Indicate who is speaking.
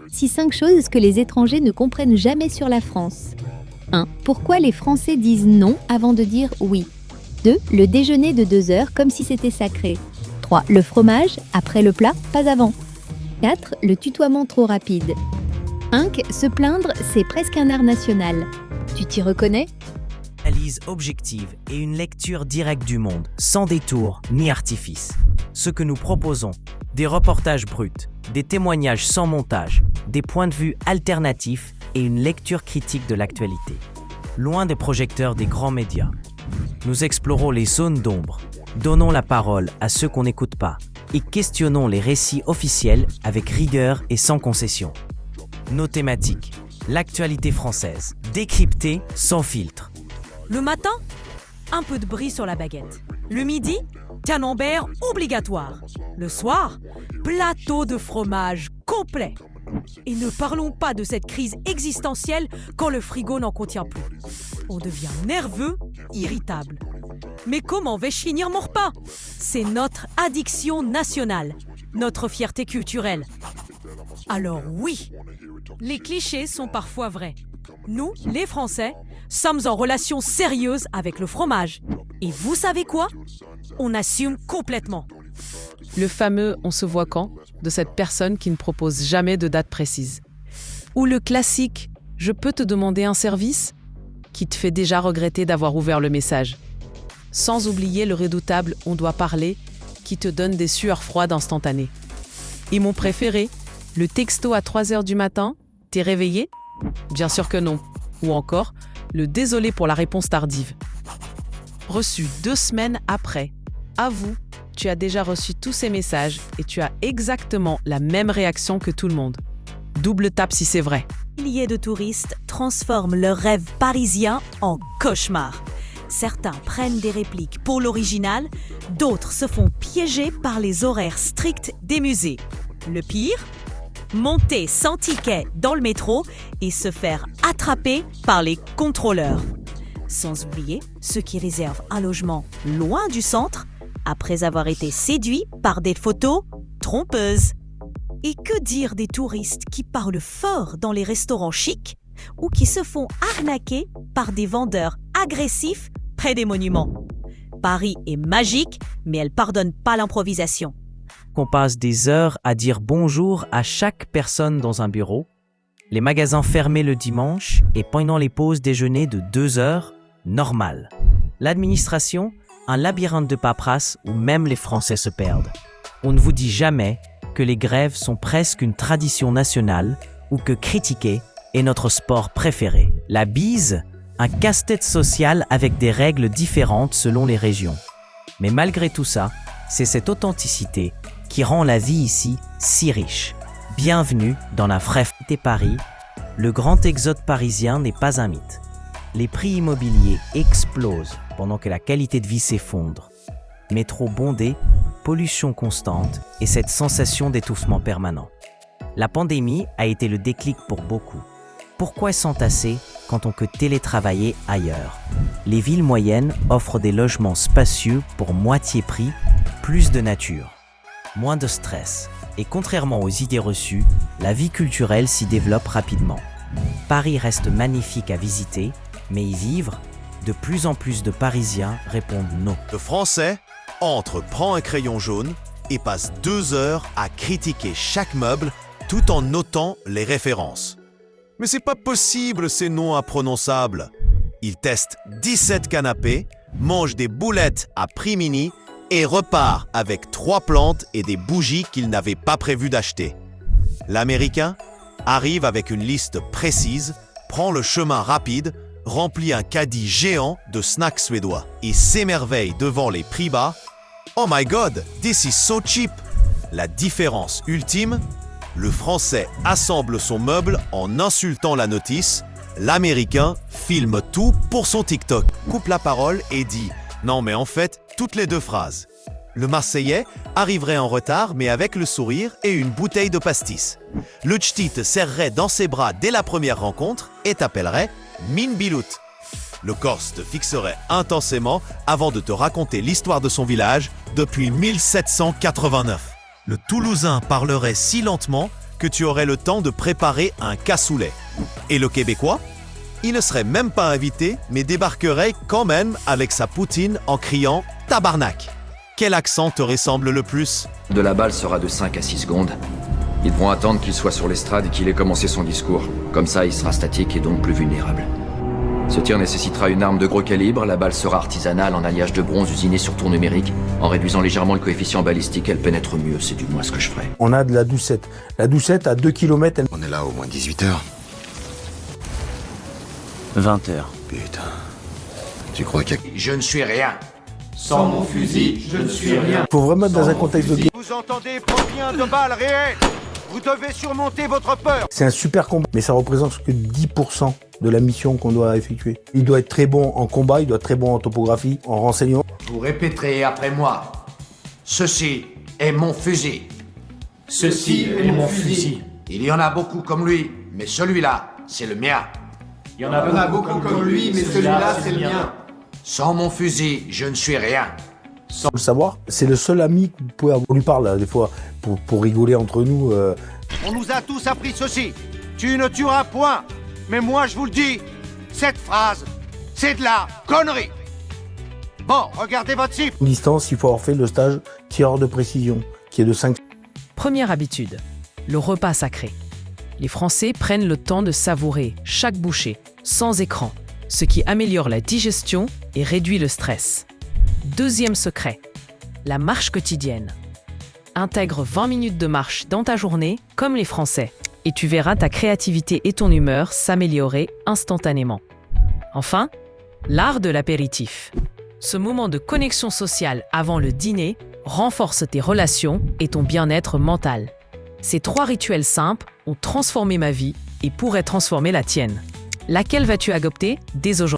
Speaker 1: Si 5 choses que les étrangers ne comprennent jamais sur la France. 1. Pourquoi les Français disent non avant de dire oui. 2. Le déjeuner de 2 heures comme si c'était sacré. 3. Le fromage, après le plat, pas avant. 4. Le tutoiement trop rapide. 5. Se plaindre, c'est presque un art national. Tu t'y reconnais ?
Speaker 2: Analyse objective et une lecture directe du monde, sans détour ni artifice. Ce que nous proposons, des reportages bruts, des témoignages sans montage, des points de vue alternatifs et une lecture critique de l'actualité. Loin des projecteurs des grands médias. Nous explorons les zones d'ombre, donnons la parole à ceux qu'on n'écoute pas et questionnons les récits officiels avec rigueur et sans concession. Nos thématiques, l'actualité française, décryptée sans filtre.
Speaker 3: Le matin, un peu de brie sur la baguette. Le midi, camembert obligatoire. Le soir, plateau de fromage complet. Et ne parlons pas de cette crise existentielle quand le frigo n'en contient plus. On devient nerveux, irritable. Mais comment vais-je finir mon repas ? C'est notre addiction nationale, notre fierté culturelle. Alors oui, les clichés sont parfois vrais. Nous, les Français, sommes en relation sérieuse avec le fromage. Et vous savez quoi ? On assume complètement.
Speaker 4: Le fameux « on se voit quand » de cette personne qui ne propose jamais de date précise. Ou le classique « je peux te demander un service ?» qui te fait déjà regretter d'avoir ouvert le message. Sans oublier le redoutable « on doit parler » qui te donne des sueurs froides instantanées. Et mon préféré, le texto à 3h du matin, « t'es réveillé ?» Bien sûr que non. Ou encore, le « désolé pour la réponse tardive ». Reçu 2 semaines après. Avoue, tu as déjà reçu tous ces messages et tu as exactement la même réaction que tout le monde. Double tape si c'est vrai.
Speaker 3: Milliers de touristes transforment leurs rêves parisiens en cauchemars. Certains prennent des répliques pour l'original, d'autres se font piéger par les horaires stricts des musées. Le pire ? Monter sans ticket dans le métro et se faire attraper par les contrôleurs. Sans oublier ceux qui réservent un logement loin du centre après avoir été séduits par des photos trompeuses. Et que dire des touristes qui parlent fort dans les restaurants chics ou qui se font arnaquer par des vendeurs agressifs près des monuments. Paris est magique, mais elle pardonne pas l'improvisation.
Speaker 2: Qu'on passe des heures à dire bonjour à chaque personne dans un bureau, les magasins fermés le dimanche et pendant les pauses déjeuner de 2 heures, normal. L'administration, un labyrinthe de paperasse où même les Français se perdent. On ne vous dit jamais que les grèves sont presque une tradition nationale ou que critiquer est notre sport préféré. La bise, un casse-tête social avec des règles différentes selon les régions. Mais malgré tout ça, c'est cette authenticité qui rend la vie ici si riche. Bienvenue dans la vraie Paris. Le grand exode parisien n'est pas un mythe. Les prix immobiliers explosent pendant que la qualité de vie s'effondre. Métro bondé, pollution constante et cette sensation d'étouffement permanent. La pandémie a été le déclic pour beaucoup. Pourquoi s'entasser quand on peut télétravailler ailleurs ? Les villes moyennes offrent des logements spacieux pour moitié prix, plus de nature, moins de stress. Et contrairement aux idées reçues, la vie culturelle s'y développe rapidement. Paris reste magnifique à visiter, mais y vivre, de plus en plus de Parisiens répondent non.
Speaker 5: Le Français prend un crayon jaune et passe 2 heures à critiquer chaque meuble tout en notant les références. Mais c'est pas possible ces noms imprononçables. Il teste 17 canapés, mange des boulettes à prix mini et repart avec 3 plantes et des bougies qu'il n'avait pas prévu d'acheter. L'Américain arrive avec une liste précise, prend le chemin rapide, remplit un caddie géant de snacks suédois et s'émerveille devant les prix bas. Oh my god, this is so cheap! La différence ultime, le Français assemble son meuble en insultant la notice, l'Américain filme tout pour son TikTok, coupe la parole et dit « Non mais en fait, toutes les 2 phrases ». Le Marseillais arriverait en retard mais avec le sourire et une bouteille de pastis. Le ch'ti te serrerait dans ses bras dès la première rencontre et t'appellerait « Mine Bilout ». Le Corse te fixerait intensément avant de te raconter l'histoire de son village depuis 1789. Le Toulousain parlerait si lentement que tu aurais le temps de préparer un cassoulet. Et le Québécois? Il ne serait même pas invité, mais débarquerait quand même avec sa poutine en criant « Tabarnak ». Quel accent te ressemble le plus?
Speaker 6: De la balle sera de 5 à 6 secondes. Ils devront attendre qu'il soit sur l'estrade et qu'il ait commencé son discours. Comme ça, il sera statique et donc plus vulnérable. Ce tir nécessitera une arme de gros calibre, la balle sera artisanale en alliage de bronze usiné sur tour numérique. En réduisant légèrement le coefficient balistique, elle pénètre mieux, c'est du moins ce que je ferai.
Speaker 7: On a de la doucette. La doucette, à 2 km, elle...
Speaker 8: On est là au moins 18 heures.
Speaker 2: 20 heures.
Speaker 8: Putain. Tu crois qu'il y a...
Speaker 9: Je ne suis rien. Sans mon fusil, je ne suis rien.
Speaker 7: faut vraiment être dans un contexte de guerre.
Speaker 9: Vous entendez combien de balles réelles? Vous devez surmonter votre peur.
Speaker 7: C'est un super combat, mais ça représente que 10% de la mission qu'on doit effectuer. Il doit être très bon en combat, il doit être très bon en topographie, en renseignement.
Speaker 9: Vous répéterez après moi. Ceci est mon fusil. Ceci est mon fusil. Il y en a beaucoup comme lui, mais celui-là, c'est le mien.
Speaker 10: Il y en a beaucoup comme lui, mais celui-là, c'est le mien.
Speaker 9: Sans mon fusil, je ne suis rien.
Speaker 7: Sans le savoir, c'est le seul ami que vous pouvez avoir. On lui parle, des fois, pour rigoler entre nous.
Speaker 9: On nous a tous appris ceci. Tu ne tueras point. Mais moi, je vous le dis, cette phrase, c'est de la connerie. Bon, regardez votre cible.
Speaker 7: Distance, il faut avoir fait le stage tireur de précision, qui est de 5.
Speaker 4: Première habitude, le repas sacré. Les Français prennent le temps de savourer chaque bouchée, sans écran, ce qui améliore la digestion et réduit le stress. Deuxième secret, la marche quotidienne. Intègre 20 minutes de marche dans ta journée, comme les Français, et tu verras ta créativité et ton humeur s'améliorer instantanément. Enfin, l'art de l'apéritif. Ce moment de connexion sociale avant le dîner renforce tes relations et ton bien-être mental. Ces 3 rituels simples ont transformé ma vie et pourraient transformer la tienne. Laquelle vas-tu adopter dès aujourd'hui?